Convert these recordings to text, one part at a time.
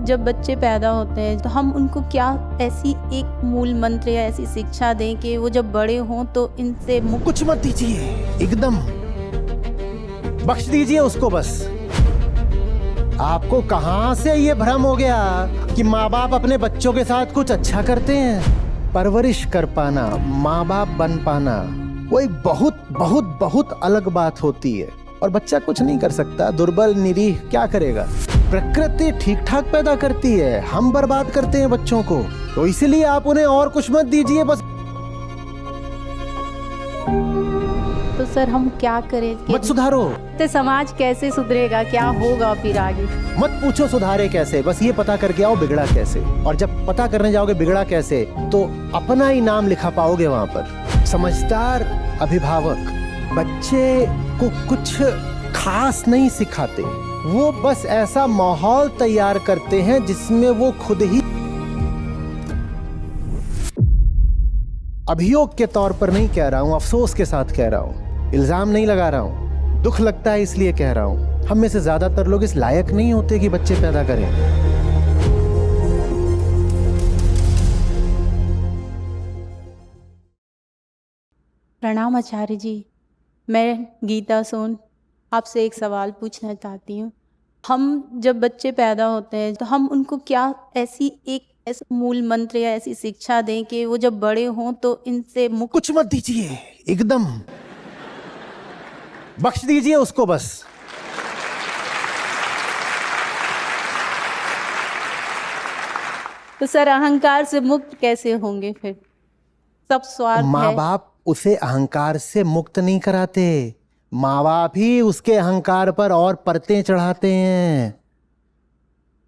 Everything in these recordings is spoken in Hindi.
जब बच्चे पैदा होते हैं तो हम उनको क्या ऐसी एक मूल मंत्र या ऐसी शिक्षा दें कि वो जब बड़े हों तो इनसे मुक्त। कुछ मत दीजिए, एकदम बख्श दीजिए उसको बस। आपको कहां से ये भ्रम हो गया कि माँ बाप अपने बच्चों के साथ कुछ अच्छा करते हैं? परवरिश कर पाना, माँ बाप बन पाना, वो एक बहुत बहुत बहुत अलग बात होती है। और बच्चा कुछ नहीं कर सकता, दुर्बल निरीह क्या करेगा? प्रकृति ठीक ठाक पैदा करती है, हम बर्बाद करते हैं बच्चों को। तो इसलिए आप उन्हें और कुछ मत दीजिए बस। तो सर हम क्या करें? मत सुधारो। तो समाज कैसे सुधरेगा? क्या होगा फिर आगे? मत पूछो सुधारे कैसे, बस ये पता करके आओ बिगड़ा कैसे। और जब पता करने जाओगे बिगड़ा कैसे, तो अपना ही नाम लिखा पाओगे वहां पर। समझदार अभिभावक बच्चे को कुछ खास नहीं सिखाते, वो बस ऐसा माहौल तैयार करते हैं जिसमें वो खुद ही, अभियोग के तौर पर नहीं कह रहा हूं, अफसोस के साथ कह रहा हूं, इल्जाम नहीं लगा रहा हूं, दुख लगता है इसलिए कह रहा हूं। हम में से ज्यादातर लोग इस लायक नहीं होते कि बच्चे पैदा करें। प्रणाम आचार्य जी, मैं गीता सोन आपसे एक सवाल पूछना चाहती हूँ। हम जब बच्चे पैदा होते हैं तो हम उनको क्या ऐसी एक ऐसा मूल मंत्र या ऐसी शिक्षा दें कि वो जब बड़े हों तो इनसे मुक्त। कुछ मत दीजिए, एकदम बख्श दीजिए उसको बस। तो सर अहंकार से मुक्त कैसे होंगे फिर? सब स्वार्थ माँ है। बाप उसे अहंकार से मुक्त नहीं कराते, माँ बाप ही उसके अहंकार पर और परतें चढ़ाते हैं।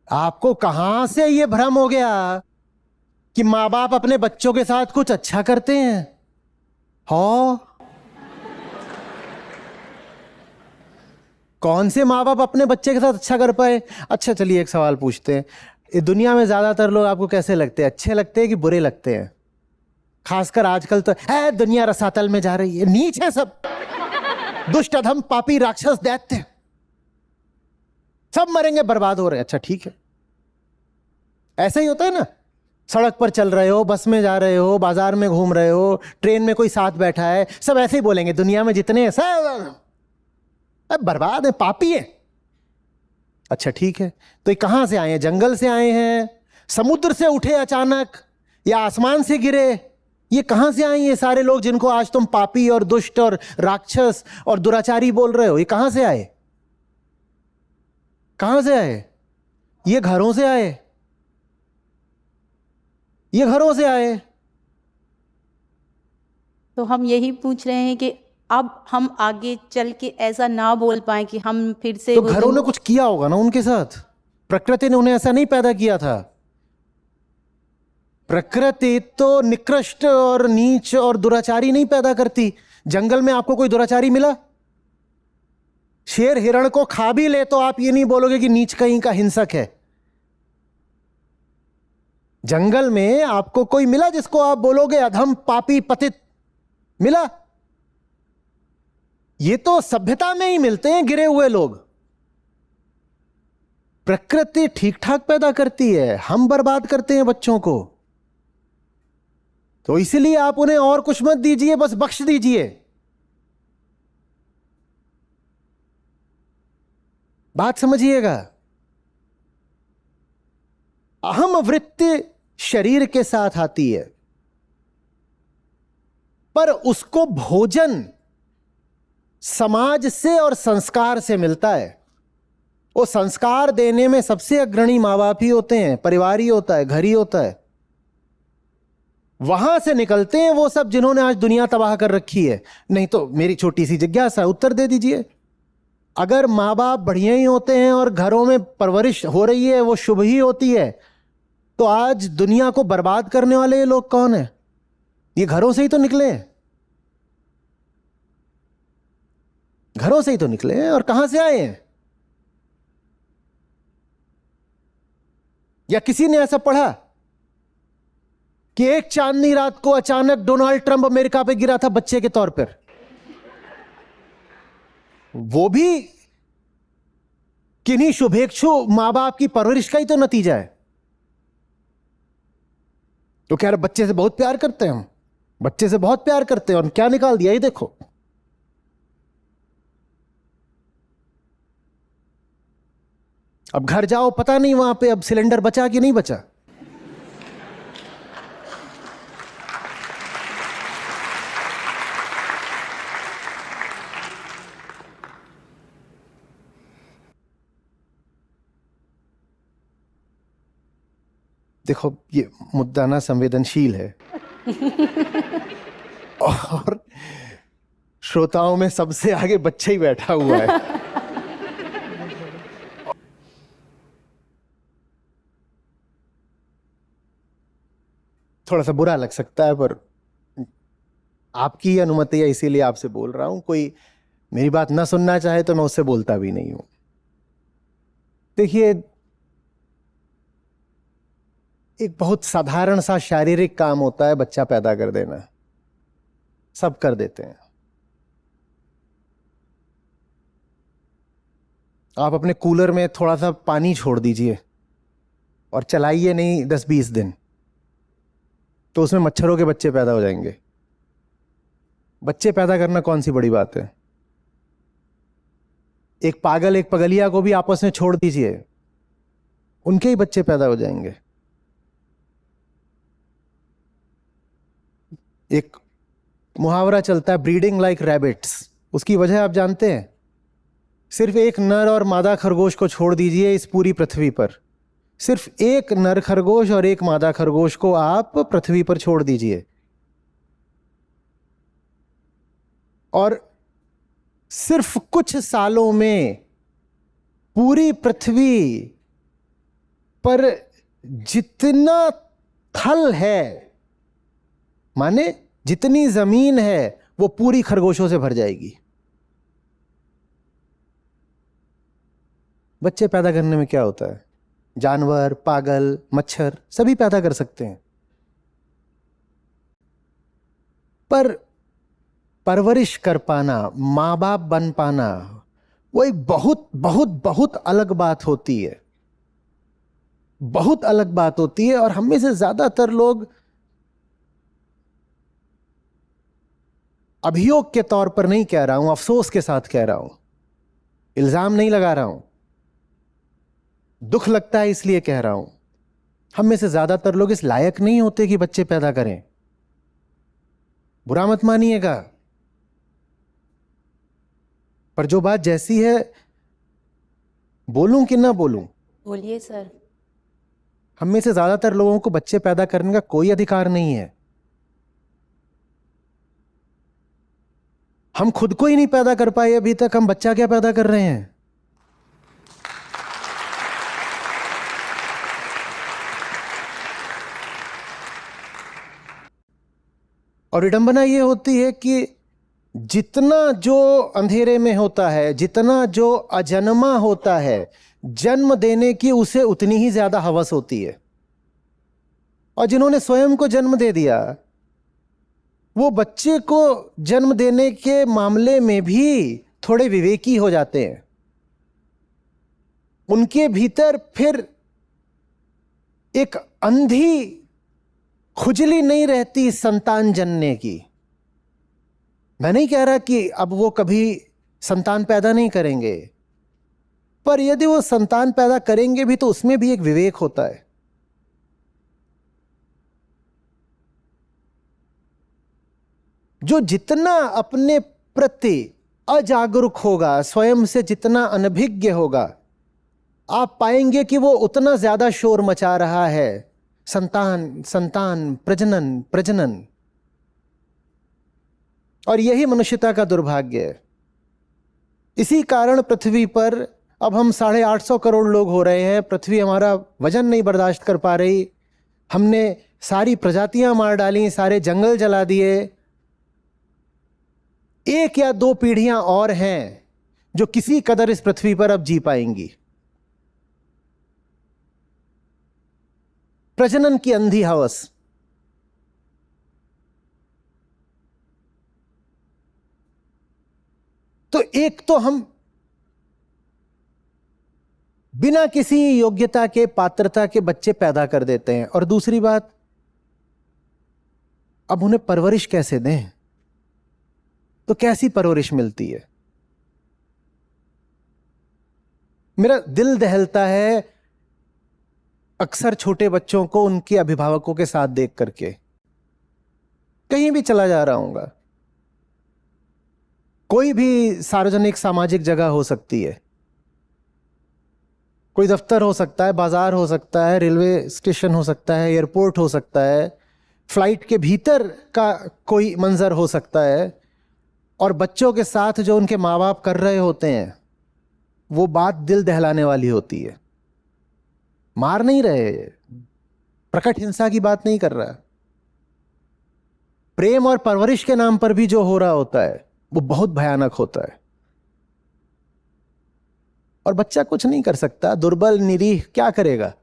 आपको कहां से ये भ्रम हो गया कि माँ बाप अपने बच्चों के साथ कुछ अच्छा करते हैं? हो कौन से माँ बाप अपने बच्चे के साथ अच्छा कर पाए? अच्छा चलिए एक सवाल पूछते हैं, इस दुनिया में ज्यादातर लोग आपको कैसे लगते हैं? अच्छे लगते हैं कि बुरे लगते हैं? खासकर आजकल तो है दुनिया रसातल में जा रही है, नीच है सब, दुष्ट अधम पापी राक्षस दैत्य, सब मरेंगे बर्बाद हो रहे हैं। अच्छा ठीक है, ऐसा ही होता है ना। सड़क पर चल रहे हो, बस में जा रहे हो, बाजार में घूम रहे हो, ट्रेन में कोई साथ बैठा है, सब ऐसे ही बोलेंगे दुनिया में जितने हैं सब बर्बाद है, पापी है। अच्छा ठीक है, तो ये कहां से आए हैं? जंगल से आए हैं, समुद्र से उठे अचानक, या आसमान से गिरे? ये कहां से आए ये सारे लोग जिनको आज तुम पापी और दुष्ट और राक्षस और दुराचारी बोल रहे हो? ये कहां से आए? कहां से आए? ये घरों से आए, ये घरों से आए। तो हम यही पूछ रहे हैं कि अब हम आगे चल के ऐसा ना बोल पाए कि हम फिर से तो घरों ने कुछ किया होगा ना उनके साथ, प्रकृति ने उन्हें ऐसा नहीं पैदा किया था। प्रकृति तो निकृष्ट और नीच और दुराचारी नहीं पैदा करती। जंगल में आपको कोई दुराचारी मिला? शेर हिरण को खा भी ले तो आप ये नहीं बोलोगे कि नीच कहीं का हिंसक है। जंगल में आपको कोई मिला जिसको आप बोलोगे अधम पापी पतित? मिला? ये तो सभ्यता में ही मिलते हैं गिरे हुए लोग। प्रकृति ठीक ठाक पैदा करती है, हम बर्बाद करते हैं बच्चों को। तो इसलिए आप उन्हें और कुछ मत दीजिए, बस बख्श दीजिए। बात समझिएगा। अहम वृत्ति शरीर के साथ आती है, पर उसको भोजन समाज से और संस्कार से मिलता है। वो संस्कार देने में सबसे अग्रणी माँ बाप ही होते हैं, परिवार ही होता है, घर ही होता है। वहां से निकलते हैं वो सब जिन्होंने आज दुनिया तबाह कर रखी है। नहीं तो मेरी छोटी सी जिज्ञासा, उत्तर दे दीजिए। अगर माँ बाप बढ़िया ही होते हैं और घरों में परवरिश हो रही है वो शुभ ही होती है, तो आज दुनिया को बर्बाद करने वाले ये लोग कौन है? ये घरों से ही तो निकले हैं, घरों से ही तो निकले हैं। और कहां से आए हैं? या किसी ने ऐसा पढ़ा कि एक चांदनी रात को अचानक डोनाल्ड ट्रंप अमेरिका पे गिरा था बच्चे के तौर पर? वो भी किन्हीं शुभेच्छु माँ बाप की परवरिश का ही तो नतीजा है। तो कह रहे बच्चे से बहुत प्यार करते हैं, हम बच्चे से बहुत प्यार करते हैं, और क्या निकाल दिया ये देखो। अब घर जाओ, पता नहीं वहां पे अब सिलेंडर बचा कि नहीं बचा। देखो ये मुद्दा ना संवेदनशील है और श्रोताओं में सबसे आगे बच्चा ही बैठा हुआ है। थोड़ा सा बुरा लग सकता है, पर आपकी ही अनुमति है इसीलिए आपसे बोल रहा हूं। कोई मेरी बात ना सुनना चाहे तो मैं उससे बोलता भी नहीं हूं। देखिए, एक बहुत साधारण सा शारीरिक काम होता है बच्चा पैदा कर देना, सब कर देते हैं। आप अपने कूलर में थोड़ा सा पानी छोड़ दीजिए और चलाइए नहीं 10-20 दिन, तो उसमें मच्छरों के बच्चे पैदा हो जाएंगे। बच्चे पैदा करना कौन सी बड़ी बात है। एक पागल एक पगलिया को भी आपस में छोड़ दीजिए, उनके ही बच्चे पैदा हो जाएंगे। एक मुहावरा चलता है, ब्रीडिंग लाइक रैबिट्स। उसकी वजह आप जानते हैं? सिर्फ एक नर और मादा खरगोश को छोड़ दीजिए इस पूरी पृथ्वी पर, सिर्फ एक नर खरगोश और एक मादा खरगोश को आप पृथ्वी पर छोड़ दीजिए, और सिर्फ कुछ सालों में पूरी पृथ्वी पर जितना थल है, माने जितनी जमीन है, वो पूरी खरगोशों से भर जाएगी। बच्चे पैदा करने में क्या होता है? जानवर, पागल, मच्छर सभी पैदा कर सकते हैं, पर परवरिश कर पाना, माँ बाप बन पाना, वो एक बहुत बहुत बहुत अलग बात होती है, बहुत अलग बात होती है। और हम में से ज्यादातर लोग, अभियोग के तौर पर नहीं कह रहा हूं, अफसोस के साथ कह रहा हूं, इल्जाम नहीं लगा रहा हूं, दुख लगता है इसलिए कह रहा हूं, हम में से ज्यादातर लोग इस लायक नहीं होते कि बच्चे पैदा करें। बुरा मत मानिएगा, पर जो बात जैसी है, बोलूं कि ना बोलूं? बोलिए सर। हम में से ज्यादातर लोगों को बच्चे पैदा करने का कोई अधिकार नहीं है। हम खुद को ही नहीं पैदा कर पाए अभी तक, हम बच्चा क्या पैदा कर रहे हैं? और विडंबना यह होती है कि जितना जो अंधेरे में होता है, जितना जो अजन्मा होता है, जन्म देने की उसे उतनी ही ज्यादा हवस होती है। और जिन्होंने स्वयं को जन्म दे दिया, वो बच्चे को जन्म देने के मामले में भी थोड़े विवेकी हो जाते हैं। उनके भीतर फिर एक अंधी खुजली नहीं रहती संतान जनने की। मैं नहीं कह रहा कि अब वो कभी संतान पैदा नहीं करेंगे, पर यदि वो संतान पैदा करेंगे भी तो उसमें भी एक विवेक होता है। जो जितना अपने प्रति अजागरूक होगा, स्वयं से जितना अनभिज्ञ होगा, आप पाएंगे कि वो उतना ज्यादा शोर मचा रहा है, संतान संतान, प्रजनन प्रजनन। और यही मनुष्यता का दुर्भाग्य है। इसी कारण पृथ्वी पर अब हम 850 करोड़ लोग हो रहे हैं। पृथ्वी हमारा वजन नहीं बर्दाश्त कर पा रही। हमने सारी प्रजातियां मार डाली, सारे जंगल जला दिए। एक या दो पीढ़ियां और हैं जो किसी कदर इस पृथ्वी पर अब जी पाएंगी। प्रजनन की अंधी हवस। तो एक तो हम बिना किसी योग्यता के, पात्रता के बच्चे पैदा कर देते हैं। और दूसरी बात, अब उन्हें परवरिश कैसे दें? तो कैसी परवरिश मिलती है? मेरा दिल दहलता है अक्सर छोटे बच्चों को उनके अभिभावकों के साथ देख करके। कहीं भी चला जा रहा हूंगा, कोई भी सार्वजनिक सामाजिक जगह हो सकती है, कोई दफ्तर हो सकता है, बाजार हो सकता है, रेलवे स्टेशन हो सकता है, एयरपोर्ट हो सकता है, फ्लाइट के भीतर का कोई मंजर हो सकता है, और बच्चों के साथ जो उनके माँ बाप कर रहे होते हैं वो बात दिल दहलाने वाली होती है। मार नहीं रहे, प्रकट हिंसा की बात नहीं कर रहा, प्रेम और परवरिश के नाम पर भी जो हो रहा होता है वो बहुत भयानक होता है। और बच्चा कुछ नहीं कर सकता, दुर्बल निरीह क्या करेगा?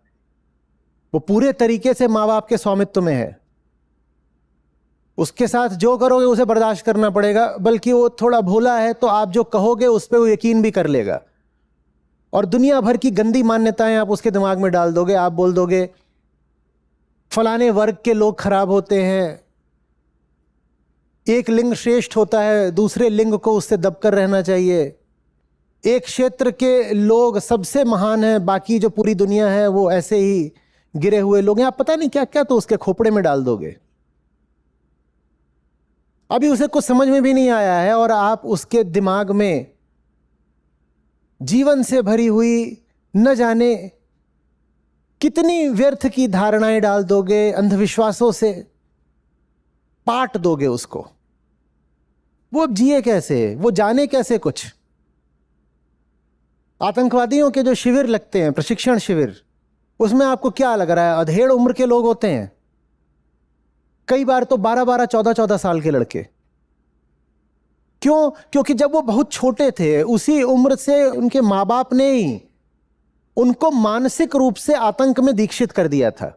वो पूरे तरीके से माँ बाप के स्वामित्व में है, उसके साथ जो करोगे उसे बर्दाश्त करना पड़ेगा। बल्कि वो थोड़ा भोला है तो आप जो कहोगे उस पर वो यकीन भी कर लेगा, और दुनिया भर की गंदी मान्यताएं आप उसके दिमाग में डाल दोगे। आप बोल दोगे फलाने वर्ग के लोग खराब होते हैं, एक लिंग श्रेष्ठ होता है, दूसरे लिंग को उससे दबकर रहना चाहिए, एक क्षेत्र के लोग सबसे महान हैं, बाकी जो पूरी दुनिया है वो ऐसे ही गिरे हुए लोग हैं। आप पता नहीं क्या क्या तो उसके खोपड़े में डाल दोगे। अभी उसे कुछ समझ में भी नहीं आया है और आप उसके दिमाग में जीवन से भरी हुई न जाने कितनी व्यर्थ की धारणाएं डाल दोगे, अंधविश्वासों से पाट दोगे उसको। वो अब जिए कैसे, वो जाने कैसे कुछ? आतंकवादियों के जो शिविर लगते हैं, प्रशिक्षण शिविर, उसमें आपको क्या लग रहा है? अधेड़ उम्र के लोग होते हैं, कई बार तो 12-12, 14-14 साल के लड़के। क्यों? क्योंकि जब वो बहुत छोटे थे उसी उम्र से उनके माँ बाप ने ही उनको मानसिक रूप से आतंक में दीक्षित कर दिया था।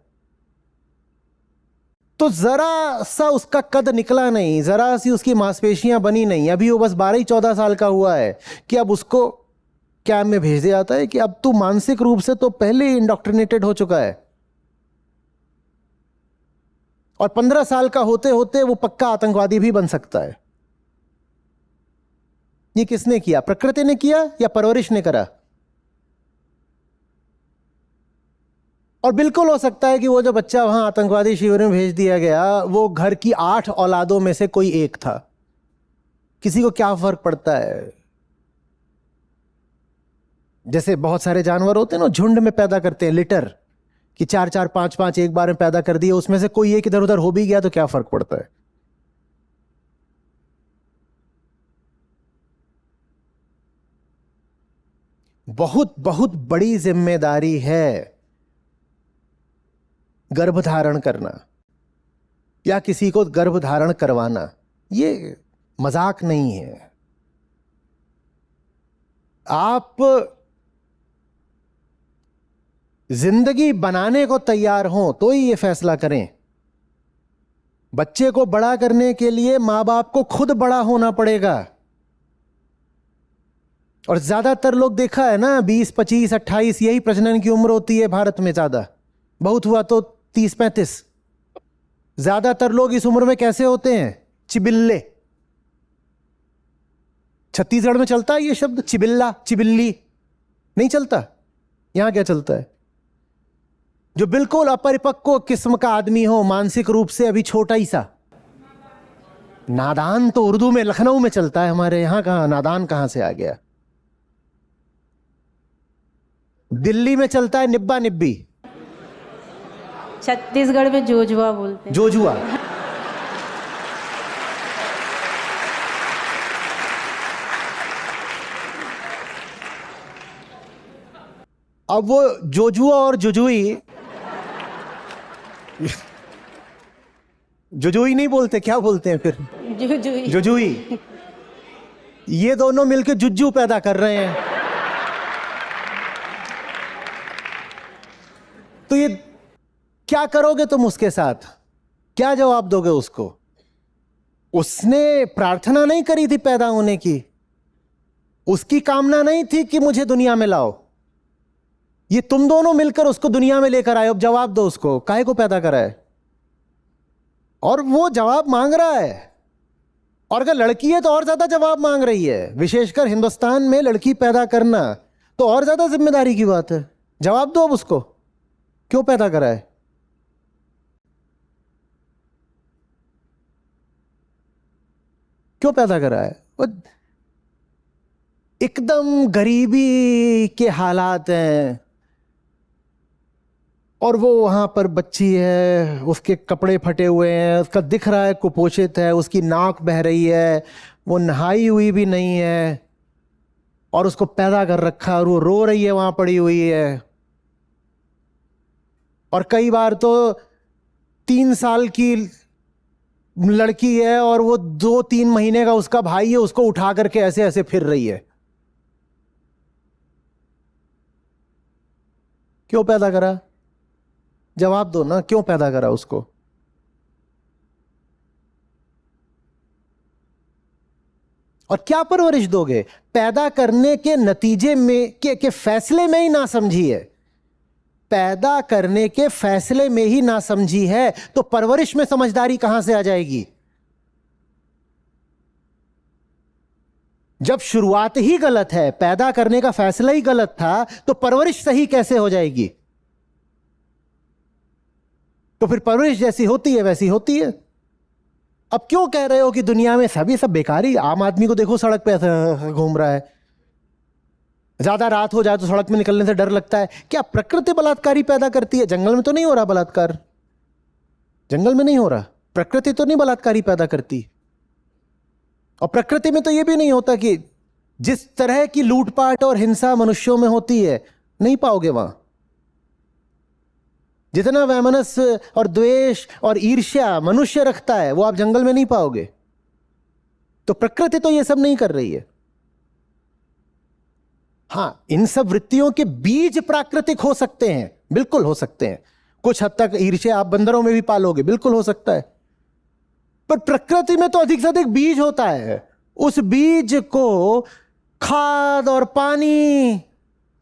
तो जरा सा उसका कद निकला नहीं, जरा सी उसकी मांसपेशियां बनी नहीं। अभी वो बस 12-14 साल का हुआ है कि अब उसको कैंप में भेज दिया जाता है कि अब तू मानसिक रूप से तो पहले ही इंडोक्ट्रिनेटेड हो चुका है, और 15 साल का होते होते वो पक्का आतंकवादी भी बन सकता है। ये किसने किया? प्रकृति ने किया या परवरिश ने करा? और बिल्कुल हो सकता है कि वो जो बच्चा वहां आतंकवादी शिविर में भेज दिया गया वो घर की 8 औलादों में से कोई एक था। किसी को क्या फर्क पड़ता है? जैसे बहुत सारे जानवर होते हैं ना, झुंड में पैदा करते हैं, लिटर, कि 4-4, 5-5 एक बार में पैदा कर दिए, उसमें से कोई एक इधर उधर हो भी गया तो क्या फर्क पड़ता है? बहुत बहुत बड़ी जिम्मेदारी है गर्भधारण करना या किसी को गर्भधारण करवाना। ये मजाक नहीं है। आप जिंदगी बनाने को तैयार हो तो ही ये फैसला करें। बच्चे को बड़ा करने के लिए मां बाप को खुद बड़ा होना पड़ेगा। और ज्यादातर लोग देखा है ना, 20, 25, 28 यही प्रजनन की उम्र होती है भारत में। ज्यादा बहुत हुआ तो 30, 35। ज्यादातर लोग इस उम्र में कैसे होते हैं? चिबिल्ले। छत्तीसगढ़ में चलता है ये शब्द, चिबिल्ला, चिबिल्ली? नहीं चलता। यहां क्या चलता है? जो बिल्कुल अपरिपक्व किस्म का आदमी हो, मानसिक रूप से अभी छोटा ही सा। नादान तो उर्दू में लखनऊ में चलता है, हमारे यहां कहां नादान, कहां से आ गया? दिल्ली में चलता है निब्बा निब्बी। छत्तीसगढ़ में जोजुआ बोलते हैं। जोजुआ। अब वो जोजुआ और जुजुई, जुजुई नहीं बोलते, क्या बोलते हैं फिर? जुजुई। ये दोनों मिलकर जुज्जू पैदा कर रहे हैं। तो ये क्या करोगे तुम उसके साथ? क्या जवाब दोगे उसको? उसने प्रार्थना नहीं करी थी पैदा होने की, उसकी कामना नहीं थी कि मुझे दुनिया में लाओ। ये तुम दोनों मिलकर उसको दुनिया में लेकर आए। अब जवाब दो उसको, काहे को पैदा करा है? और वो जवाब मांग रहा है। और अगर लड़की है तो और ज्यादा जवाब मांग रही है। विशेषकर हिंदुस्तान में लड़की पैदा करना तो और ज्यादा जिम्मेदारी की बात है। जवाब दो अब उसको, क्यों पैदा करा है? क्यों पैदा करा है? वो एकदम गरीबी के हालात हैं और वो वहां पर बच्ची है, उसके कपड़े फटे हुए हैं, उसका दिख रहा है कुपोषित है, उसकी नाक बह रही है, वो नहाई हुई भी नहीं है और उसको पैदा कर रखा है और वो रो रही है वहां पड़ी हुई है। और कई बार तो 3 साल की लड़की है और वो 2-3 महीने का उसका भाई है, उसको उठा करके ऐसे ऐसे फिर रही है। क्यों पैदा करा? जवाब दो ना, क्यों पैदा करा उसको? और क्या परवरिश दोगे? पैदा करने के नतीजे में के फैसले में ही ना समझी है। पैदा करने के फैसले में ही ना समझी है तो परवरिश में समझदारी कहां से आ जाएगी? जब शुरुआत ही गलत है, पैदा करने का फैसला ही गलत था, तो परवरिश सही कैसे हो जाएगी? तो फिर परवरिश जैसी होती है वैसी होती है। अब क्यों कह रहे हो कि दुनिया में सभी सब बेकारी? आम आदमी को देखो सड़क पे ऐसे घूम रहा है, ज्यादा रात हो जाए तो सड़क में निकलने से डर लगता है। क्या प्रकृति बलात्कारी पैदा करती है? जंगल में तो नहीं हो रहा बलात्कार, जंगल में नहीं हो रहा, प्रकृति तो नहीं बलात्कारी पैदा करती। और प्रकृति में तो यह भी नहीं होता कि जिस तरह की लूटपाट और हिंसा मनुष्यों में होती है नहीं पाओगे वहां। जितना वैमनस्य और द्वेष और ईर्ष्या मनुष्य रखता है वो आप जंगल में नहीं पाओगे। तो प्रकृति तो ये सब नहीं कर रही है। हां, इन सब वृत्तियों के बीज प्राकृतिक हो सकते हैं, बिल्कुल हो सकते हैं। कुछ हद तक ईर्ष्या आप बंदरों में भी पालोगे, बिल्कुल हो सकता है। पर प्रकृति में तो अधिक से अधिक बीज होता है। उस बीज को खाद और पानी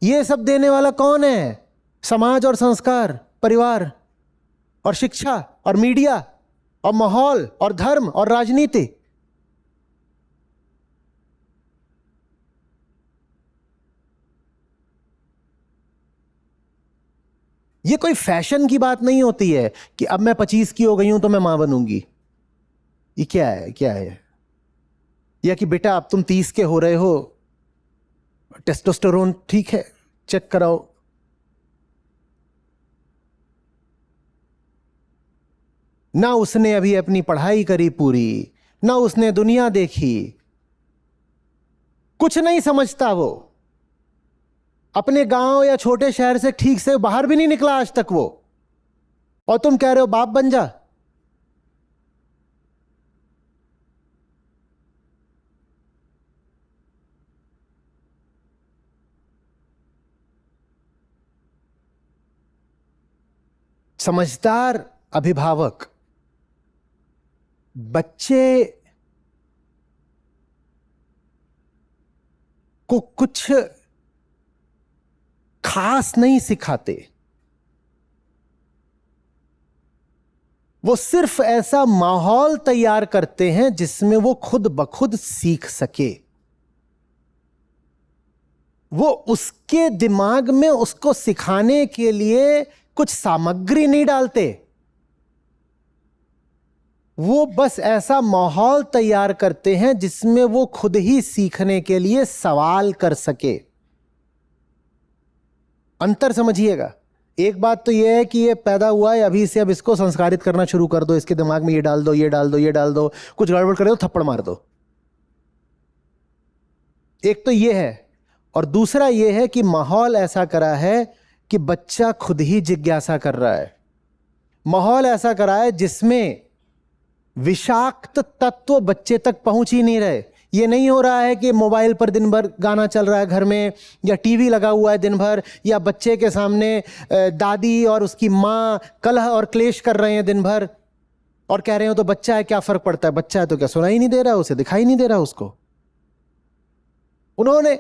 ये सब देने वाला कौन है? समाज और संस्कार, परिवार और शिक्षा और मीडिया और माहौल और धर्म और राजनीति। ये कोई फैशन की बात नहीं होती है कि अब मैं 25 की हो गई हूं तो मैं मां बनूंगी। ये क्या है? क्या है? या कि बेटा अब तुम 30 के हो रहे हो, टेस्टोस्टेरोन ठीक है, चेक कराओ। ना उसने अभी अपनी पढ़ाई करी पूरी, ना उसने दुनिया देखी, कुछ नहीं समझता वो। अपने गांव या छोटे शहर से ठीक से बाहर भी नहीं निकला आज तक वो, और तुम कह रहे हो बाप बन जा। समझदार अभिभावक बच्चे को कुछ खास नहीं सिखाते, वो सिर्फ ऐसा माहौल तैयार करते हैं जिसमें वो खुद ब खुद सीख सके। वो उसके दिमाग में उसको सिखाने के लिए कुछ सामग्री नहीं डालते, वो बस ऐसा माहौल तैयार करते हैं जिसमें वो खुद ही सीखने के लिए सवाल कर सके। अंतर समझिएगा। एक बात तो यह है कि ये पैदा हुआ है अभी से, अब इसको संस्कारित करना शुरू कर दो, इसके दिमाग में ये डाल दो, ये डाल दो, ये डाल दो, कुछ गड़बड़ करे तो थप्पड़ मार दो। एक तो ये है, और दूसरा ये है कि माहौल ऐसा करा है कि बच्चा खुद ही जिज्ञासा कर रहा है। माहौल ऐसा करा है जिसमें विषाक्त तत्व बच्चे तक पहुंच ही नहीं रहे। ये नहीं हो रहा है कि मोबाइल पर दिन भर गाना चल रहा है घर में, या टीवी लगा हुआ है दिन भर, या बच्चे के सामने दादी और उसकी माँ कलह और क्लेश कर रहे हैं दिन भर, और कह रहे हो तो बच्चा है क्या फर्क पड़ता है, बच्चा है तो क्या सुनाई नहीं दे रहा, उसे दिखाई नहीं दे रहा उसको। उन्होंने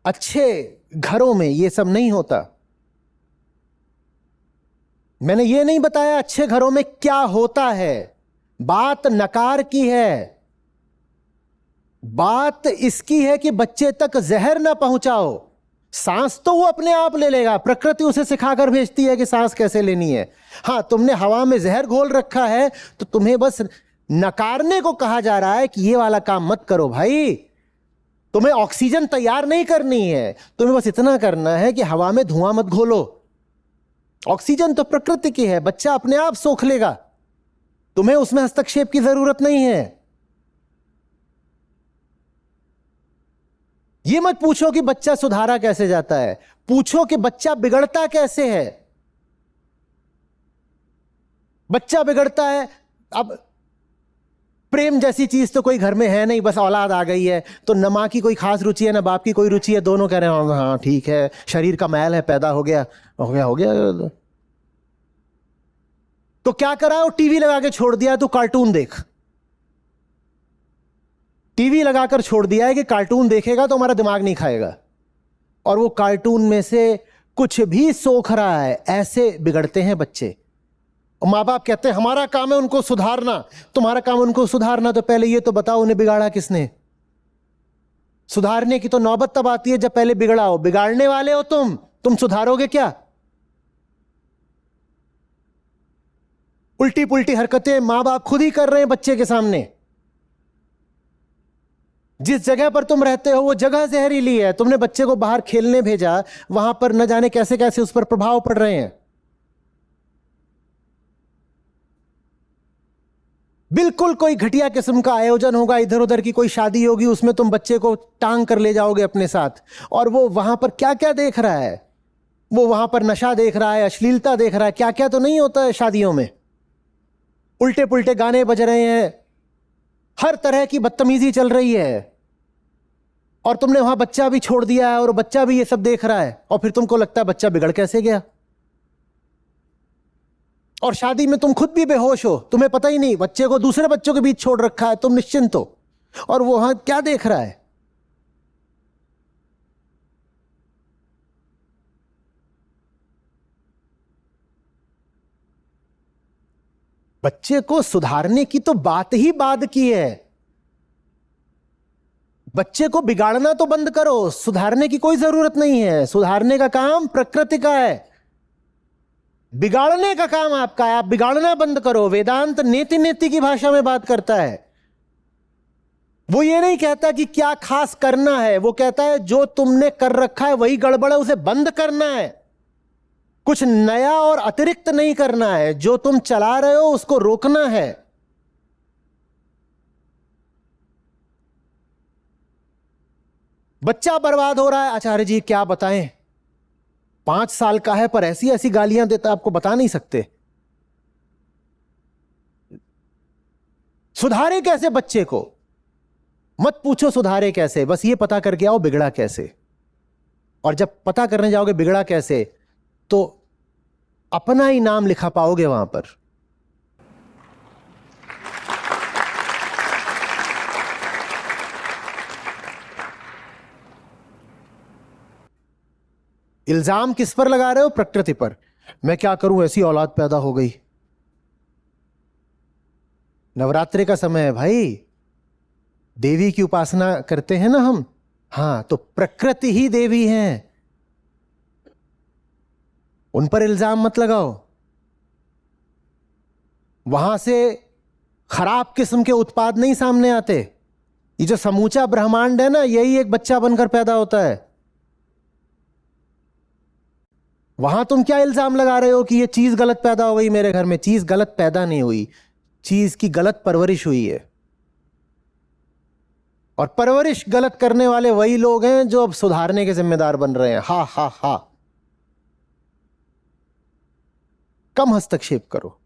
अच्छे घरों में ये सब नहीं होता। मैंने ये नहीं बताया अच्छे घरों में क्या होता है, बात नकार की है। बात इसकी है कि बच्चे तक जहर ना पहुंचाओ। सांस तो वो अपने आप ले लेगा, प्रकृति उसे सिखाकर भेजती है कि सांस कैसे लेनी है। हां, तुमने हवा में जहर घोल रखा है तो तुम्हें बस नकारने को कहा जा रहा है कि ये वाला काम मत करो भाई। तुम्हें ऑक्सीजन तैयार नहीं करनी है, तुम्हें बस इतना करना है कि हवा में धुआं मत घोलो। ऑक्सीजन तो प्रकृति की है, बच्चा अपने आप सोख लेगा, तुम्हें उसमें हस्तक्षेप की जरूरत नहीं है। यह मत पूछो कि बच्चा सुधारा कैसे जाता है, पूछो कि बच्चा बिगड़ता कैसे है। बच्चा बिगड़ता है, अब प्रेम जैसी चीज तो कोई घर में है नहीं, बस औलाद आ गई है तो न मां की कोई खास रुचि है ना बाप की कोई रुचि है, दोनों कह रहे हैं हाँ ठीक है, शरीर का मैल है, पैदा हो गया हो गया। तो क्या करा, वो टीवी लगा के छोड़ दिया, तू कार्टून देख। टीवी लगाकर छोड़ दिया है कि कार्टून देखेगा तो हमारा दिमाग नहीं खाएगा, और वो कार्टून में से कुछ भी सोख रहा है। ऐसे बिगड़ते हैं बच्चे। माँ बाप कहते हैं हमारा काम है उनको सुधारना। तुम्हारा काम उनको सुधारना, तो पहले ये तो बताओ उन्हें बिगाड़ा किसने। सुधारने की तो नौबत तब आती है जब पहले बिगड़ा हो। बिगाड़ने वाले हो तुम सुधारोगे क्या? उल्टी पुल्टी हरकतें मां बाप खुद ही कर रहे हैं बच्चे के सामने। जिस जगह पर तुम रहते हो वो जगह जहरीली है। तुमने बच्चे को बाहर खेलने भेजा, वहां पर न जाने कैसे कैसे उस पर प्रभाव पड़ रहे हैं। बिल्कुल कोई घटिया किस्म का आयोजन होगा, इधर उधर की कोई शादी होगी, उसमें तुम बच्चे को टांग कर ले जाओगे अपने साथ, और वो वहां पर क्या क्या देख रहा है। वो वहां पर नशा देख रहा है, अश्लीलता देख रहा है, क्या क्या तो नहीं होता है शादियों में। उल्टे पुल्टे गाने बज रहे हैं, हर तरह की बदतमीजी चल रही है, और तुमने वहां बच्चा भी छोड़ दिया है और बच्चा भी ये सब देख रहा है, और फिर तुमको लगता है बच्चा बिगड़ कैसे गया। और शादी में तुम खुद भी बेहोश हो, तुम्हें पता ही नहीं, बच्चे को दूसरे बच्चों के बीच छोड़ रखा है, तुम निश्चिंत हो, और वो वहां क्या देख रहा है। बच्चे को सुधारने की तो बात ही बाद की है। बच्चे को बिगाड़ना तो बंद करो, सुधारने की कोई जरूरत नहीं है। सुधारने का काम प्रकृति का है, बिगाड़ने का काम आपका है। आप बिगाड़ना बंद करो। वेदांत नेति नेति की भाषा में बात करता है। वो ये नहीं कहता कि क्या खास करना है, वो कहता है जो तुमने कर रखा है वही गड़बड़ है, उसे बंद करना है। कुछ नया और अतिरिक्त नहीं करना है। जो तुम चला रहे हो उसको रोकना है। बच्चा बर्बाद हो रहा है, आचार्य जी क्या बताएं, 5 साल का है पर ऐसी ऐसी गालियां देता, आपको बता नहीं सकते। सुधारे कैसे बच्चे को, मत पूछो सुधारे कैसे, बस ये पता करके आओ बिगड़ा कैसे। और जब पता करने जाओगे बिगड़ा कैसे, तो अपना ही नाम लिखा पाओगे वहां पर। इल्जाम किस पर लगा रहे हो? प्रकृति पर। मैं क्या करूं, ऐसी औलाद पैदा हो गई। नवरात्रि का समय है भाई, देवी की उपासना करते हैं ना हम। हां, तो प्रकृति ही देवी हैं, उन पर इल्जाम मत लगाओ। वहां से खराब किस्म के उत्पाद नहीं सामने आते। ये जो समूचा ब्रह्मांड है ना, यही एक बच्चा बनकर पैदा होता है। वहां तुम क्या इल्जाम लगा रहे हो कि ये चीज गलत पैदा हो गई मेरे घर में? चीज गलत पैदा नहीं हुई, चीज की गलत परवरिश हुई है। और परवरिश गलत करने वाले वही लोग हैं जो अब सुधारने के जिम्मेदार बन रहे हैं। हा हा हा। कम हस्तक्षेप करो।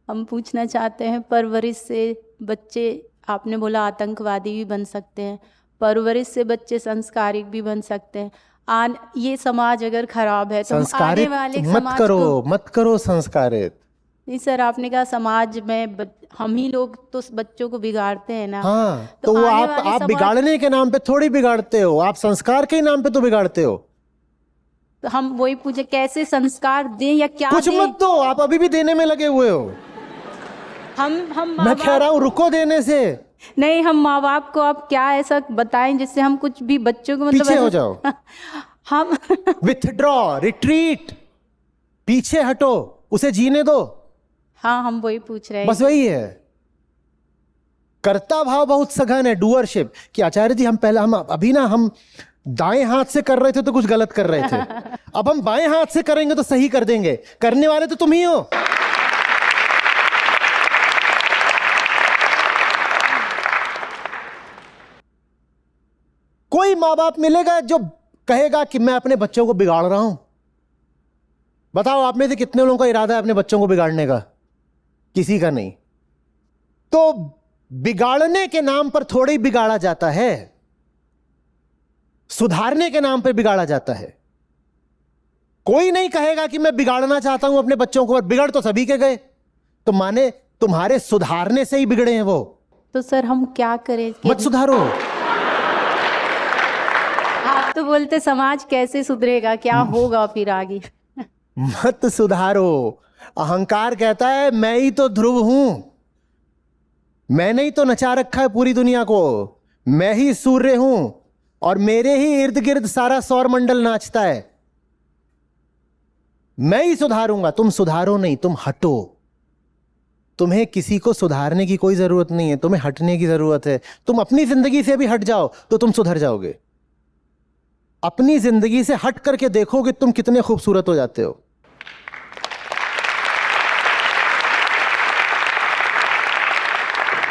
हम पूछना चाहते हैं, परवरिश से बच्चे, आपने बोला आतंकवादी भी बन सकते हैं, परवरिश से बच्चे संस्कारिक भी बन सकते हैं। ये समाज अगर खराब है तो हम आने संस्कारित वाले मत समाज करो, को। मत करो संस्कारित। नहीं सर, आपने कहा समाज में हम ही लोग तो बच्चों को बिगाड़ते हैं ना। हाँ, तो तो वो आने वाले आप समाज, बिगाड़ने के नाम पे थोड़ी बिगाड़ते हो, आप संस्कार के ही नाम पे तो बिगाड़ते हो। तो हम वही पूछे कैसे संस्कार दें या क्या कुछ दें। मत दो, आप अभी भी देने में लगे हुए हो। हम मैं माँ कह रहा हूं रुको देने से, नहीं, हम माँ बाप को आप क्या ऐसा बताएं जिससे हम कुछ भी बच्चों को मतलब पीछे हो ऐसा- जाओ। हम विथड्रॉ, रिट्रीट, पीछे हटो, उसे जीने दो। हाँ, हम वही पूछ रहे हैं बस वही है। कर्ता भाव बहुत सघन है, डूअरशिप। कि आचार्य जी हम अभी ना हम दाएं हाथ से कर रहे थे तो कुछ गलत कर रहे थे, अब हम बाएं हाथ से करेंगे तो सही कर देंगे। करने वाले तो तुम ही हो। कोई माँ बाप मिलेगा जो कहेगा कि मैं अपने बच्चों को बिगाड़ रहा हूं? बताओ आप में से कितने लोगों का इरादा है अपने बच्चों को बिगाड़ने का? किसी का नहीं। तो बिगाड़ने के नाम पर थोड़ी बिगाड़ा जाता है, सुधारने के नाम पर बिगाड़ा जाता है। कोई नहीं कहेगा कि मैं बिगाड़ना चाहता हूं अपने बच्चों को, बिगड़ तो सभी के गए। तो माने तुम्हारे सुधारने से ही बिगड़े हैं वो। तो सर हम क्या करें मत सुधारो। आप तो बोलते समाज कैसे सुधरेगा, क्या होगा फिर आगे। मत सुधारो। अहंकार कहता है मैं ही तो ध्रुव हूं, मैंने ही तो नचा रखा है पूरी दुनिया को, मैं ही सूर्य हूं और मेरे ही इर्द गिर्द सारा सौर मंडल नाचता है। मैं ही सुधारूंगा, तुम सुधारो नहीं, तुम हटो। तुम्हें किसी को सुधारने की कोई जरूरत नहीं है, तुम्हें हटने की जरूरत है। तुम अपनी जिंदगी से भी हट जाओ तो तुम सुधर जाओगे। अपनी जिंदगी से हट करके देखो कि तुम कितने खूबसूरत हो जाते हो।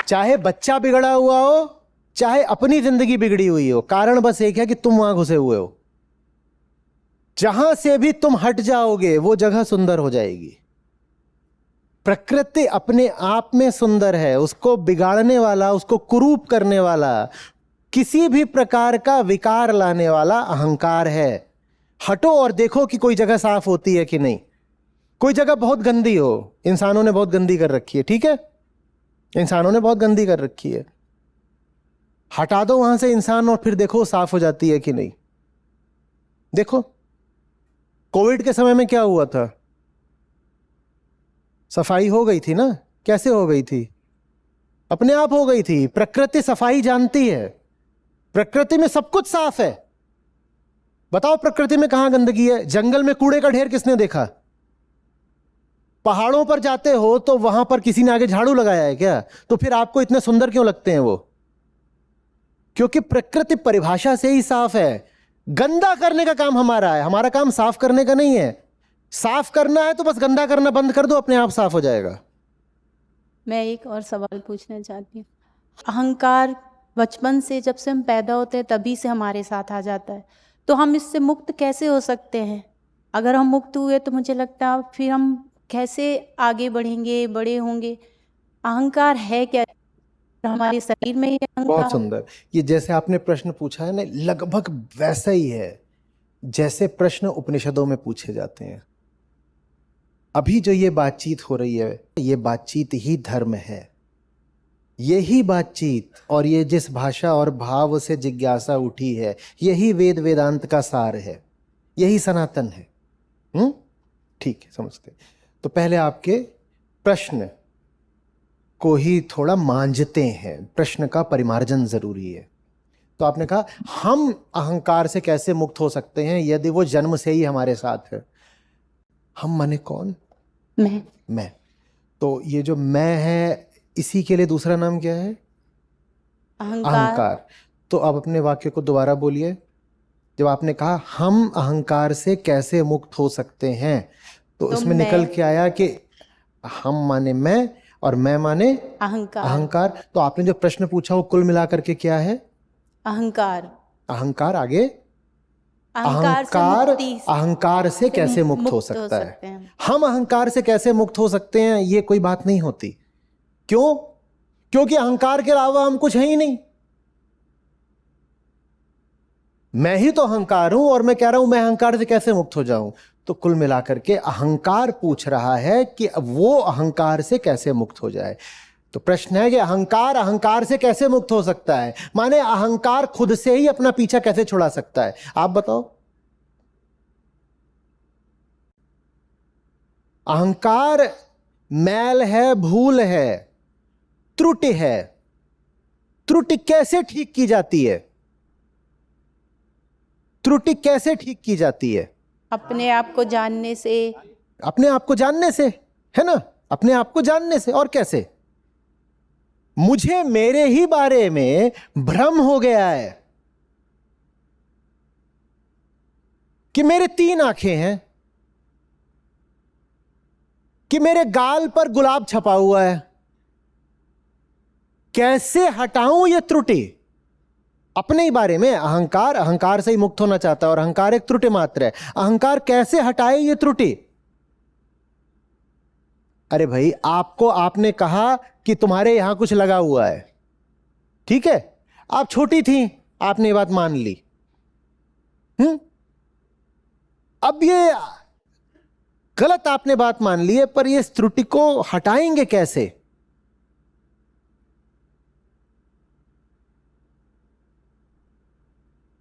चाहे बच्चा बिगड़ा हुआ हो, चाहे अपनी जिंदगी बिगड़ी हुई हो, कारण बस एक है कि तुम वहां घुसे हुए हो। जहां से भी तुम हट जाओगे वो जगह सुंदर हो जाएगी। प्रकृति अपने आप में सुंदर है, उसको बिगाड़ने वाला, उसको कुरूप करने वाला, किसी भी प्रकार का विकार लाने वाला अहंकार है। हटो और देखो कि कोई जगह साफ होती है कि नहीं। कोई जगह बहुत गंदी हो, इंसानों ने बहुत गंदी कर रखी है, ठीक है, इंसानों ने बहुत गंदी कर रखी है, हटा दो वहां से इंसान और फिर देखो साफ हो जाती है कि नहीं। देखो कोविड के समय में क्या हुआ था, सफाई हो गई थी ना। कैसे हो गई थी? अपने आप हो गई थी। प्रकृति सफाई जानती है, प्रकृति में सब कुछ साफ है। बताओ प्रकृति में कहां गंदगी है? जंगल में कूड़े का ढेर किसने देखा? पहाड़ों पर जाते हो तो वहां पर किसी ने आगे झाड़ू लगाया है क्या? तो फिर आपको इतने सुंदर क्यों लगते हैं वो? क्योंकि प्रकृति परिभाषा से ही साफ है। गंदा करने का काम हमारा है, हमारा काम साफ करने का नहीं है। साफ करना है तो बस गंदा करना बंद कर दो, अपने आप साफ हो जाएगा। मैं एक और सवाल पूछना चाहती हूँ। अहंकार बचपन से, जब से हम पैदा होते हैं तभी से हमारे साथ आ जाता है, तो हम इससे मुक्त कैसे हो सकते हैं? अगर हम मुक्त हुए तो मुझे लगता है फिर हम कैसे आगे बढ़ेंगे, बड़े होंगे। अहंकार है क्या? हमारे शरीर में ही बहुत अहंकार। सुंदर। ये जैसे आपने प्रश्न पूछा है ना, लगभग वैसा ही है जैसे प्रश्न उपनिषदों में पूछे जाते हैं। अभी जो ये बातचीत हो रही है, ये बातचीत ही धर्म है। यही बातचीत और ये जिस भाषा और भाव से जिज्ञासा उठी है, यही वेद वेदांत का सार है, यही सनातन है। ठीक है, समझते। तो पहले आपके प्रश्न को ही थोड़ा मांझते हैं, प्रश्न का परिमार्जन जरूरी है। तो आपने कहा हम अहंकार से कैसे मुक्त हो सकते हैं यदि वो जन्म से ही हमारे साथ है। हम माने कौन? मैं। तो ये जो मैं है, इसी के लिए दूसरा नाम क्या है? अहंकार। तो अब अपने वाक्य को दोबारा बोलिए। जब आपने कहा हम अहंकार से कैसे मुक्त हो सकते हैं, तो इसमें निकल के आया कि हम माने मैं और मैं माने अहंकार। तो आपने जो प्रश्न पूछा वो कुल मिलाकर के क्या है? अहंकार। आगे अहंकार से कैसे मुक्त हो सकता है? हम अहंकार से कैसे मुक्त हो सकते हैं, ये कोई बात नहीं होती। क्यों? क्योंकि अहंकार के अलावा हम कुछ है ही नहीं। मैं ही तो अहंकार हूं और मैं कह रहा हूं मैं अहंकार से कैसे मुक्त हो जाऊं। तो कुल मिलाकर के अहंकार पूछ रहा है कि वो अहंकार से कैसे मुक्त हो जाए। तो प्रश्न है कि अहंकार अहंकार से कैसे मुक्त हो सकता है, माने अहंकार खुद से ही अपना पीछा कैसे छुड़ा सकता है। आप बताओ। अहंकार मैल है, भूल है, त्रुटि है। त्रुटि कैसे ठीक की जाती है? त्रुटि कैसे ठीक की जाती है? अपने आप को जानने से। अपने आप को जानने से, है ना, अपने आप को जानने से। और कैसे? मुझे मेरे ही बारे में भ्रम हो गया है कि मेरे 3 आंखें हैं, कि मेरे गाल पर गुलाब छपा हुआ है। कैसे हटाऊं ये त्रुटि? अपने ही बारे में अहंकार अहंकार से ही मुक्त होना चाहता है और अहंकार एक त्रुटि मात्र है। अहंकार कैसे हटाए ये त्रुटि? अरे भाई, आपने कहा कि तुम्हारे यहां कुछ लगा हुआ है, ठीक है, आप छोटी थी, आपने ये बात मान ली। अब ये गलत आपने बात मान ली है, पर ये त्रुटि को हटाएंगे कैसे?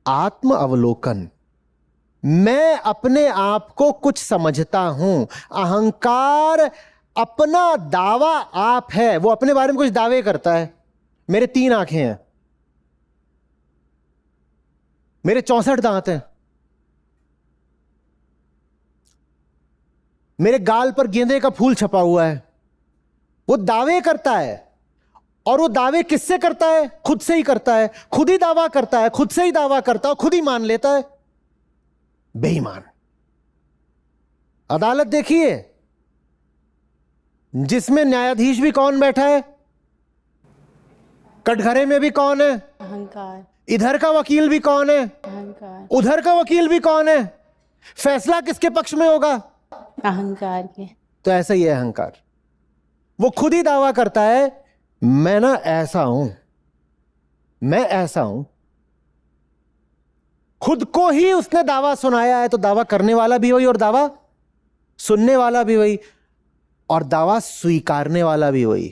आत्म अवलोकन। मैं अपने आप को कुछ समझता हूं। अहंकार अपना दावा आप है, वो अपने बारे में कुछ दावे करता है। मेरे 3 आंखें हैं, मेरे 64 दांत हैं, मेरे गाल पर गेंदे का फूल छपा हुआ है। वो दावे करता है, और वो दावे किससे करता है? खुद से ही करता है। खुद ही दावा करता है, खुद से ही दावा करता है, खुद ही मान लेता है। बेईमान। अदालत देखिए, जिसमें न्यायाधीश भी कौन बैठा है? कटघरे में भी कौन है? अहंकार। इधर का वकील भी कौन है? अहंकार। उधर का वकील भी कौन है? फैसला किसके पक्ष में होगा? अहंकार के। तो ऐसा ही है अहंकार। वो खुद ही दावा करता है, मैं ना ऐसा हूं, मैं ऐसा हूं। खुद को ही उसने दावा सुनाया है, तो दावा करने वाला भी वही और दावा सुनने वाला भी वही और दावा स्वीकारने वाला भी वही।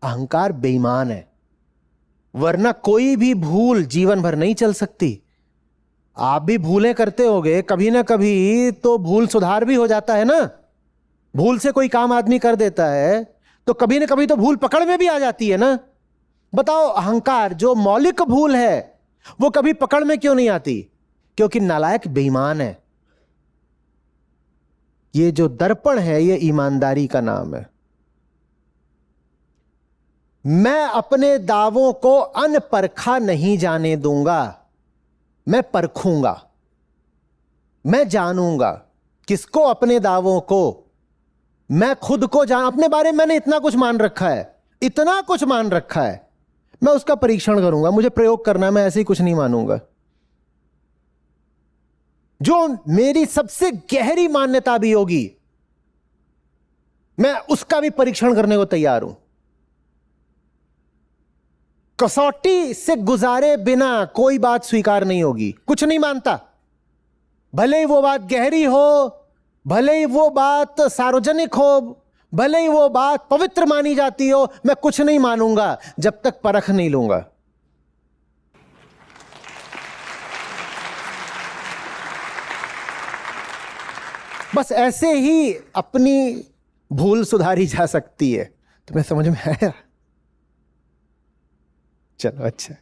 अहंकार बेईमान है, वरना कोई भी भूल जीवन भर नहीं चल सकती। आप भी भूलें करते होगे, कभी ना कभी तो भूल सुधार भी हो जाता है ना। भूल से कोई काम आदमी कर देता है तो कभी ना कभी तो भूल पकड़ में भी आ जाती है ना। बताओ, अहंकार जो मौलिक भूल है वो कभी पकड़ में क्यों नहीं आती? क्योंकि नालायक बेईमान है। ये जो दर्पण है ये ईमानदारी का नाम है। मैं अपने दावों को अनपरखा नहीं जाने दूंगा, मैं परखूंगा, मैं जानूंगा। किसको? अपने दावों को। मैं खुद को जान, अपने बारे में मैंने इतना कुछ मान रखा है, इतना कुछ मान रखा है, मैं उसका परीक्षण करूंगा। मुझे प्रयोग करना है, मैं ऐसे ही कुछ नहीं मानूंगा। जो मेरी सबसे गहरी मान्यता भी होगी, मैं उसका भी परीक्षण करने को तैयार हूं। कसौटी से गुजारे बिना कोई बात स्वीकार नहीं होगी। कुछ नहीं मानता, भले ही वो बात गहरी हो, भले ही वो बात सार्वजनिक हो, भले ही वो बात पवित्र मानी जाती हो, मैं कुछ नहीं मानूंगा जब तक परख नहीं लूंगा। बस ऐसे ही अपनी भूल सुधारी जा सकती है। तुम्हें समझ में आया? चलो, अच्छा।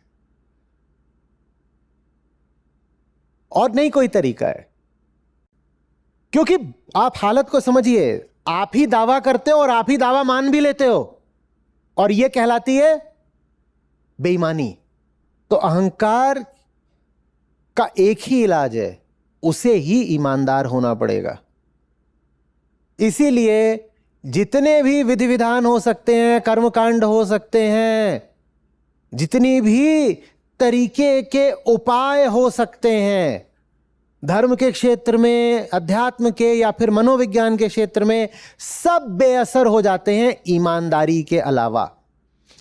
और नहीं कोई तरीका है, क्योंकि आप हालत को समझिए। आप ही दावा करते हो और आप ही दावा मान भी लेते हो, और यह कहलाती है बेईमानी। तो अहंकार का एक ही इलाज है, उसे ही ईमानदार होना पड़ेगा। इसीलिए जितने भी विधि विधान हो सकते हैं, कर्मकांड हो सकते हैं, जितनी भी तरीके के उपाय हो सकते हैं, धर्म के क्षेत्र में, अध्यात्म के या फिर मनोविज्ञान के क्षेत्र में, सब बेअसर हो जाते हैं ईमानदारी के अलावा।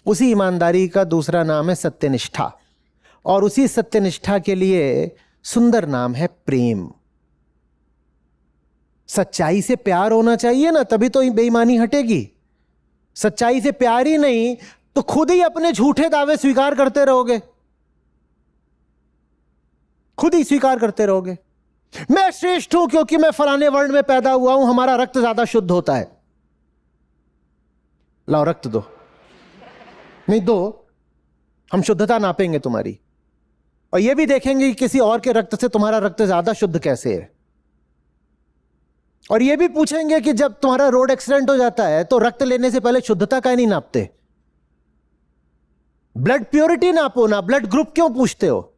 उसी ईमानदारी का दूसरा नाम है सत्यनिष्ठा। और उसी सत्यनिष्ठा के लिए सुंदर नाम है प्रेम। सच्चाई से प्यार होना चाहिए ना, तभी तो बेईमानी हटेगी। सच्चाई से प्यार ही नहीं तो खुद ही अपने झूठे दावे स्वीकार करते रहोगे, खुद ही स्वीकार करते रहोगे। मैं श्रेष्ठ हूं क्योंकि मैं फलाने वर्ण में पैदा हुआ हूं, हमारा रक्त ज्यादा शुद्ध होता है। लाओ रक्त दो, नहीं दो, हम शुद्धता नापेंगे तुम्हारी, और यह भी देखेंगे कि किसी और के रक्त से तुम्हारा रक्त ज्यादा शुद्ध कैसे है। और यह भी पूछेंगे कि जब तुम्हारा रोड एक्सीडेंट हो जाता है तो रक्त लेने से पहले शुद्धता का नहीं नापते? ब्लड प्योरिटी नापो ना, ब्लड ग्रुप क्यों पूछते हो?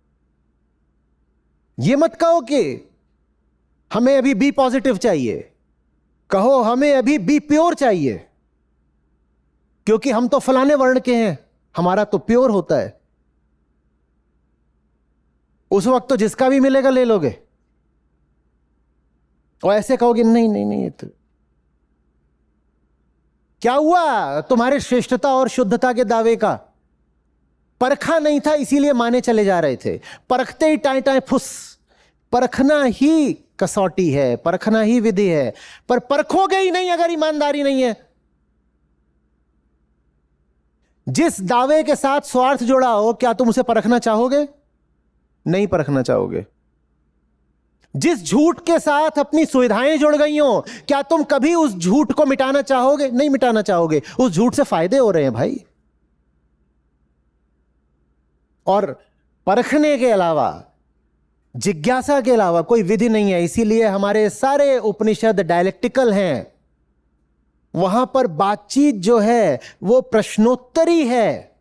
यह मत कहो कि हमें अभी बी पॉजिटिव चाहिए, कहो हमें अभी बी प्योर चाहिए, क्योंकि हम तो फलाने वर्ण के हैं, हमारा तो प्योर होता है। उस वक्त तो जिसका भी मिलेगा ले लोगे, और ऐसे कहोगे नहीं नहीं नहीं। तो क्या हुआ तुम्हारे श्रेष्ठता और शुद्धता के दावे का? परखा नहीं था इसीलिए माने चले जा रहे थे। परखते ही टाए टाए फुस। परखना ही कसौटी है, परखना ही विधि है, पर परखोगे ही नहीं अगर ईमानदारी नहीं है। जिस दावे के साथ स्वार्थ जुड़ा हो, क्या तुम उसे परखना चाहोगे? नहीं परखना चाहोगे। जिस झूठ के साथ अपनी सुविधाएं जुड़ गई हो, क्या तुम कभी उस झूठ को मिटाना चाहोगे? नहीं मिटाना चाहोगे। उस झूठ से फायदे हो रहे हैं भाई। और परखने के अलावा, जिज्ञासा के अलावा कोई विधि नहीं है। इसीलिए हमारे सारे उपनिषद डायलेक्टिकल हैं। वहां पर बातचीत जो है वो प्रश्नोत्तरी है।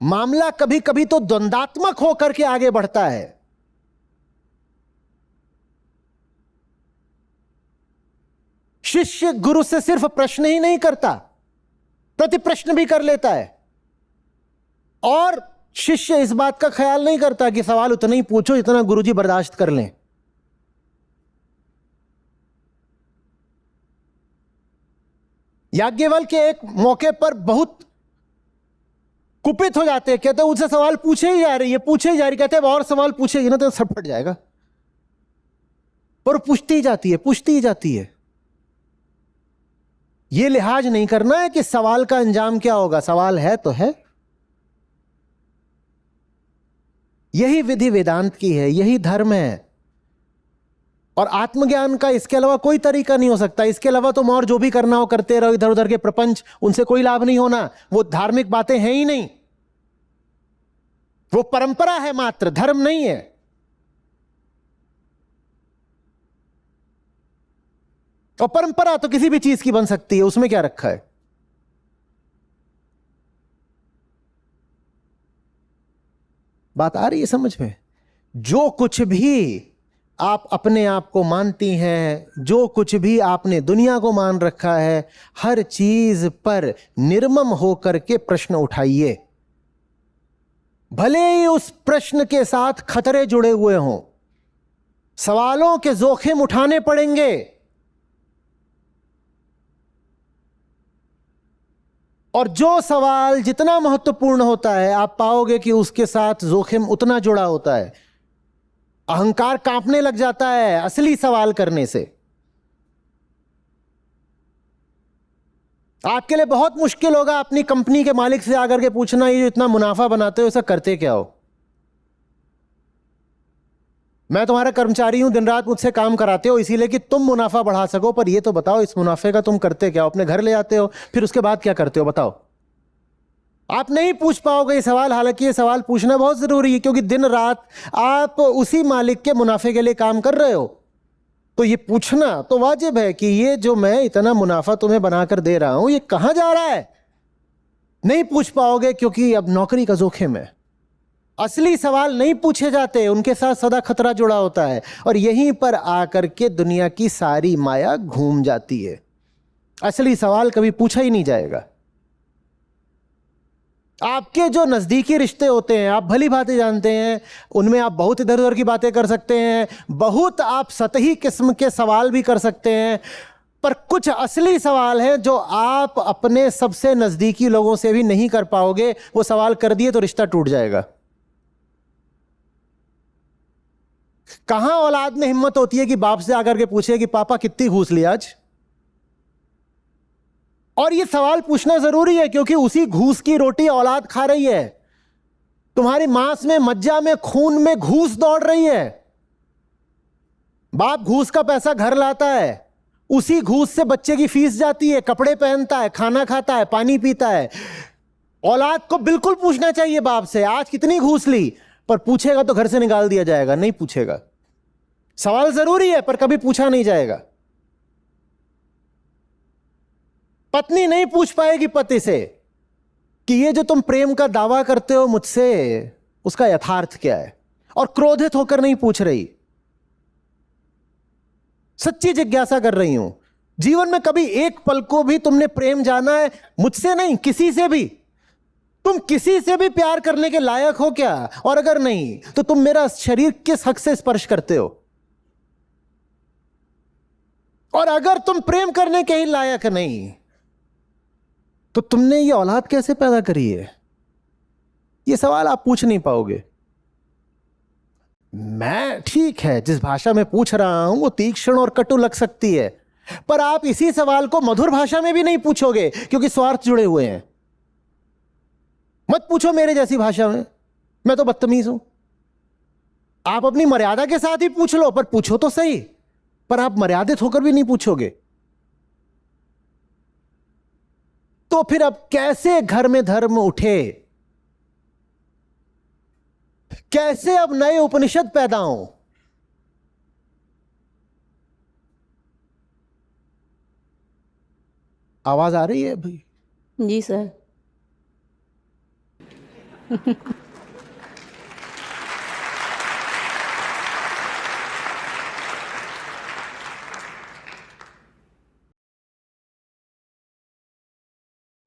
मामला कभी कभी तो द्वंदात्मक होकर के आगे बढ़ता है। शिष्य गुरु से सिर्फ प्रश्न ही नहीं करता, प्रति प्रश्न भी कर लेता है। और शिष्य इस बात का ख्याल नहीं करता कि सवाल उतना ही पूछो जितना गुरुजी बर्दाश्त कर लें। याज्ञवल्क्य के एक मौके पर बहुत कुपित हो जाते हैं, कहते हैं उनसे सवाल पूछे ही जा रही है, पूछे ही जा रही, कहते हैं और सवाल पूछेगी ना तो सब फट जाएगा। पर पूछती ही जाती है, पूछती ही जाती है। यह लिहाज नहीं करना है कि सवाल का अंजाम क्या होगा, सवाल है तो है। यही विधि वेदांत की है, यही धर्म है। और आत्मज्ञान का इसके अलावा कोई तरीका नहीं हो सकता। इसके अलावा तुम और जो भी करना हो करते रहो, इधर उधर के प्रपंच, उनसे कोई लाभ नहीं होना। वो धार्मिक बातें हैं ही नहीं, वो परंपरा है मात्र, धर्म नहीं है। और परंपरा तो किसी भी चीज की बन सकती है, उसमें क्या रखा है। बात आ रही है समझ में? जो कुछ भी आप अपने आप को मानती हैं, जो कुछ भी आपने दुनिया को मान रखा है, हर चीज पर निर्मम होकर के प्रश्न उठाइए। भले ही उस प्रश्न के साथ खतरे जुड़े हुए हों, सवालों के जोखिम उठाने पड़ेंगे। और जो सवाल जितना महत्वपूर्ण होता है, आप पाओगे कि उसके साथ जोखिम उतना जुड़ा होता है। अहंकार कांपने लग जाता है असली सवाल करने से। आपके लिए बहुत मुश्किल होगा अपनी कंपनी के मालिक से आकर के पूछना, ये जो इतना मुनाफा बनाते हो, इसे करते क्या हो? मैं तुम्हारा कर्मचारी हूं, दिन रात मुझसे काम कराते हो इसीलिए कि तुम मुनाफा बढ़ा सको, पर ये तो बताओ इस मुनाफे का तुम करते क्या हो? अपने घर ले आते हो, फिर उसके बाद क्या करते हो बताओ? आप नहीं पूछ पाओगे ये सवाल। हालांकि ये सवाल पूछना बहुत जरूरी है, क्योंकि दिन रात आप उसी मालिक के मुनाफे के लिए काम कर रहे हो। तो ये पूछना तो वाजिब है कि ये जो मैं इतना मुनाफा तुम्हें बनाकर दे रहा हूं, ये कहां जा रहा है? नहीं पूछ पाओगे क्योंकि अब नौकरी का जोखिम है। असली सवाल नहीं पूछे जाते, उनके साथ सदा खतरा जुड़ा होता है। और यहीं पर आकर के दुनिया की सारी माया घूम जाती है। असली सवाल कभी पूछा ही नहीं जाएगा। आपके जो नजदीकी रिश्ते होते हैं, आप भली भांति जानते हैं, उनमें आप बहुत इधर उधर की बातें कर सकते हैं, बहुत आप सतही किस्म के सवाल भी कर सकते हैं, पर कुछ असली सवाल हैं जो आप अपने सबसे नजदीकी लोगों से भी नहीं कर पाओगे। वो सवाल कर दिए तो रिश्ता टूट जाएगा। कहां औलाद में हिम्मत होती है कि बाप से आकर के पूछे कि पापा कितनी घूस ली आज? और ये सवाल पूछना जरूरी है क्योंकि उसी घूस की रोटी औलाद खा रही है। तुम्हारी मांस में, मज्जा में, खून में घूस दौड़ रही है। बाप घूस का पैसा घर लाता है, उसी घूस से बच्चे की फीस जाती है, कपड़े पहनता है, खाना खाता है, पानी पीता है। औलाद को बिल्कुल पूछना चाहिए बाप से आज कितनी घूस ली, पर पूछेगा तो घर से निकाल दिया जाएगा, नहीं पूछेगा। सवाल जरूरी है पर कभी पूछा नहीं जाएगा। पत्नी नहीं पूछ पाएगी पति से कि ये जो तुम प्रेम का दावा करते हो मुझसे, उसका यथार्थ क्या है, और क्रोधित होकर नहीं पूछ रही, सच्ची जिज्ञासा कर रही हूं। जीवन में कभी एक पल को भी तुमने प्रेम जाना है? मुझसे नहीं, किसी से भी। तुम किसी से भी प्यार करने के लायक हो क्या? और अगर नहीं तो तुम मेरा शरीर किस हक से स्पर्श करते हो? और अगर तुम प्रेम करने के ही लायक नहीं तो तुमने ये औलाद कैसे पैदा करी है? ये सवाल आप पूछ नहीं पाओगे। मैं ठीक है, जिस भाषा में पूछ रहा हूं वो तीक्ष्ण और कटु लग सकती है, पर आप इसी सवाल को मधुर भाषा में भी नहीं पूछोगे क्योंकि स्वार्थ जुड़े हुए हैं। मत पूछो मेरे जैसी भाषा में, मैं तो बदतमीज हूं। आप अपनी मर्यादा के साथ ही पूछ लो, पर पूछो तो सही। पर आप मर्यादित होकर भी नहीं पूछोगे तो फिर अब कैसे घर में धर्म उठे? कैसे अब नए उपनिषद पैदा हों? आवाज आ रही है भाई? जी सर।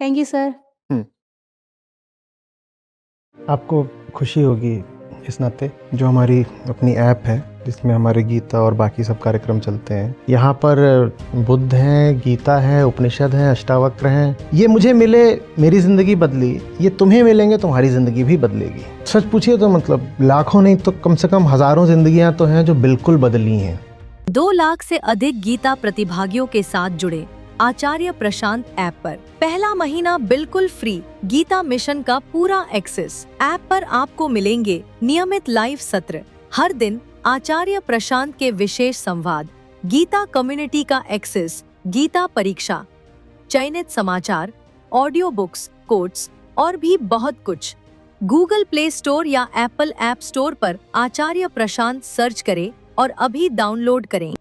Thank you sir. आपको खुशी होगी इस नाते जो हमारी अपनी ऐप है जिसमें हमारे गीता और बाकी सब कार्यक्रम चलते हैं। यहाँ पर बुद्ध हैं, गीता है, उपनिषद हैं, अष्टावक्र हैं। ये मुझे मिले, मेरी ज़िंदगी बदली, ये तुम्हें मिलेंगे, तुम्हारी ज़िंदगी भी बदलेगी। सच पूछिए तो मतलब लाखों नहीं तो कम से कम हज़ारों ज़िंदगियाँ तो हैं जो बिल्कुल बदली हैं। 2 लाख से अधिक गीता प्रतिभागियों के साथ जुड़े आचार्य प्रशांत ऐप पर पहला महीना बिल्कुल फ्री गीता मिशन का पूरा एक्सेस। ऐप पर आपको मिलेंगे नियमित लाइव सत्र, हर दिन आचार्य प्रशांत के विशेष संवाद, गीता कम्युनिटी का एक्सेस, गीता परीक्षा, चयनित समाचार, ऑडियो बुक्स, कोट्स और भी बहुत कुछ। गूगल प्ले स्टोर या एप्पल ऐप स्टोर पर आचार्य प्रशांत सर्च करें और अभी डाउनलोड करें।